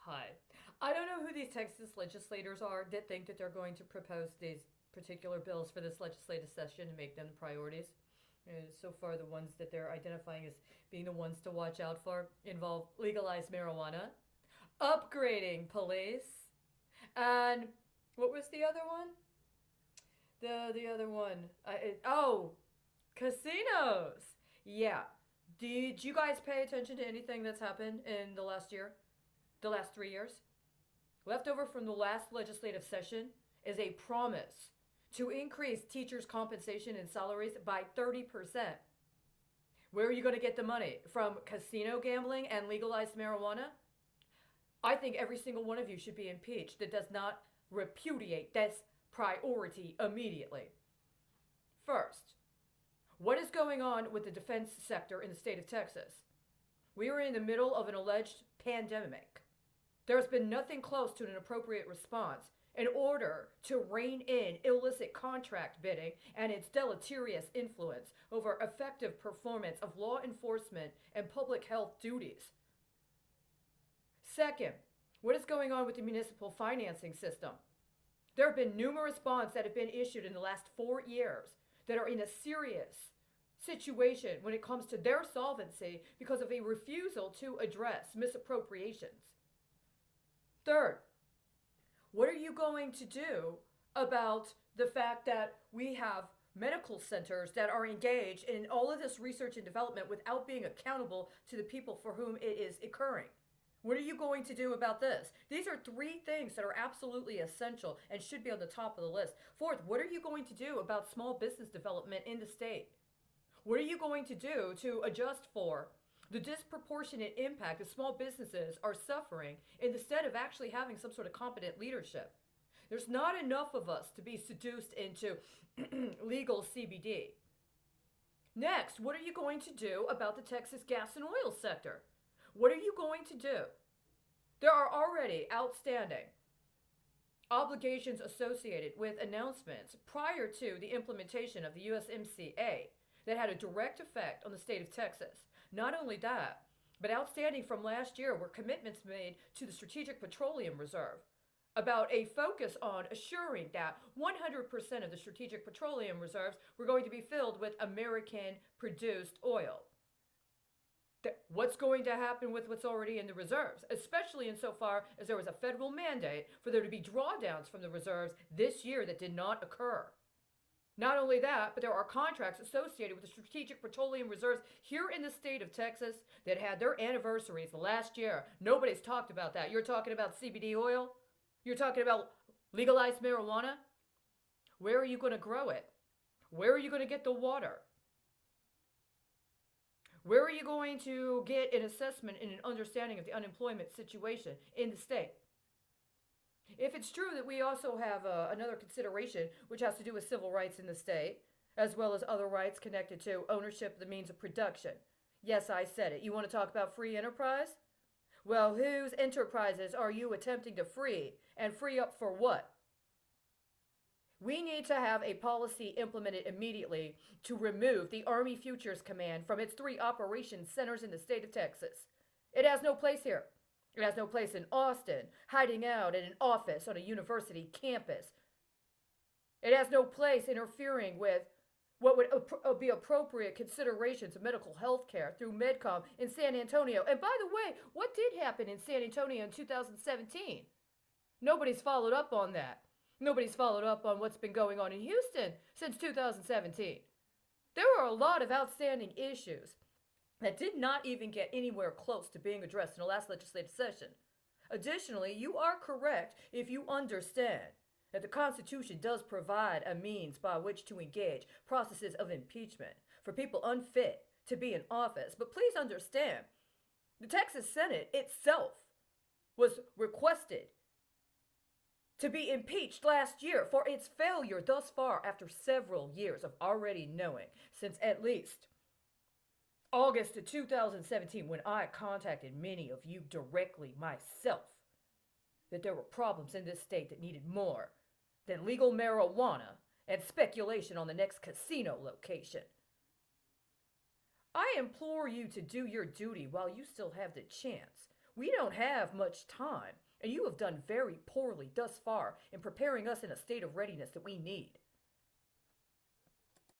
Hi. I don't know who these Texas legislators are that think that they're going to propose these particular bills for this legislative session and make them priorities. So far, the ones that they're identifying as being the ones to watch out for involve legalized marijuana, upgrading police, and what was the other one? The other one. Casinos. Yeah. Did you guys pay attention to anything that's happened in the last year? The last 3 years? Left over from the last legislative session is a promise to increase teachers' compensation and salaries by 30%. Where are you going to get the money? From casino gambling and legalized marijuana? I think every single one of you should be impeached that does not repudiate this priority immediately. First, what is going on with the defense sector in the state of Texas? We are in the middle of an alleged pandemic. There has been nothing close to an appropriate response in order to rein in illicit contract bidding and its deleterious influence over effective performance of law enforcement and public health duties. Second, what is going on with the municipal financing system? There have been numerous bonds that have been issued in the last 4 years that are in a serious situation when it comes to their solvency because of a refusal to address misappropriations. Third, what are you going to do about the fact that we have medical centers that are engaged in all of this research and development without being accountable to the people for whom it is occurring? What are you going to do about this? These are three things that are absolutely essential and should be on the top of the list. Fourth, what are you going to do about small business development in the state? What are you going to do to adjust for the disproportionate impact that small businesses are suffering instead of actually having some sort of competent leadership? There's not enough of us to be seduced into legal CBD. Next, what are you going to do about the Texas gas and oil sector? What are you going to do? There are already outstanding obligations associated with announcements prior to the implementation of the USMCA that had a direct effect on the state of Texas. Not only that, but outstanding from last year were commitments made to the Strategic Petroleum Reserve about a focus on assuring that 100% of the Strategic Petroleum Reserves were going to be filled with American produced oil. What's going to happen with what's already in the reserves, especially insofar as there was a federal mandate for there to be drawdowns from the reserves this year that did not occur? Not only that, but there are contracts associated with the Strategic Petroleum Reserves here in the state of Texas that had their anniversaries last year. Nobody's talked about that. You're talking about CBD oil? You're talking about legalized marijuana? Where are you going to grow it? Where are you going to get the water? Where are you going to get an assessment and an understanding of the unemployment situation in the state? If it's true that we also have another consideration which has to do with civil rights in the state, as well as other rights connected to ownership of the means of production. Yes, I said it. You want to talk about free enterprise? Well, whose enterprises are you attempting to free, and free up for what? We need to have a policy implemented immediately to remove the Army Futures Command from its 3 operations centers in the state of Texas. It has no place here. It has no place in Austin, hiding out in an office on a university campus. It has no place interfering with what would be appropriate considerations of medical health care through MedCom in San Antonio. And by the way, what did happen in San Antonio in 2017? Nobody's followed up on that. Nobody's followed up on what's been going on in Houston since 2017. There were a lot of outstanding issues that did not even get anywhere close to being addressed in the last legislative session. Additionally, you are correct if you understand that the Constitution does provide a means by which to engage processes of impeachment for people unfit to be in office. But please understand, the Texas Senate itself was requested to be impeached last year for its failure thus far after several years of already knowing since at least August of 2017, when I contacted many of you directly myself, that there were problems in this state that needed more than legal marijuana and speculation on the next casino location. I implore you to do your duty while you still have the chance. We don't have much time, and you have done very poorly thus far in preparing us in a state of readiness that we need.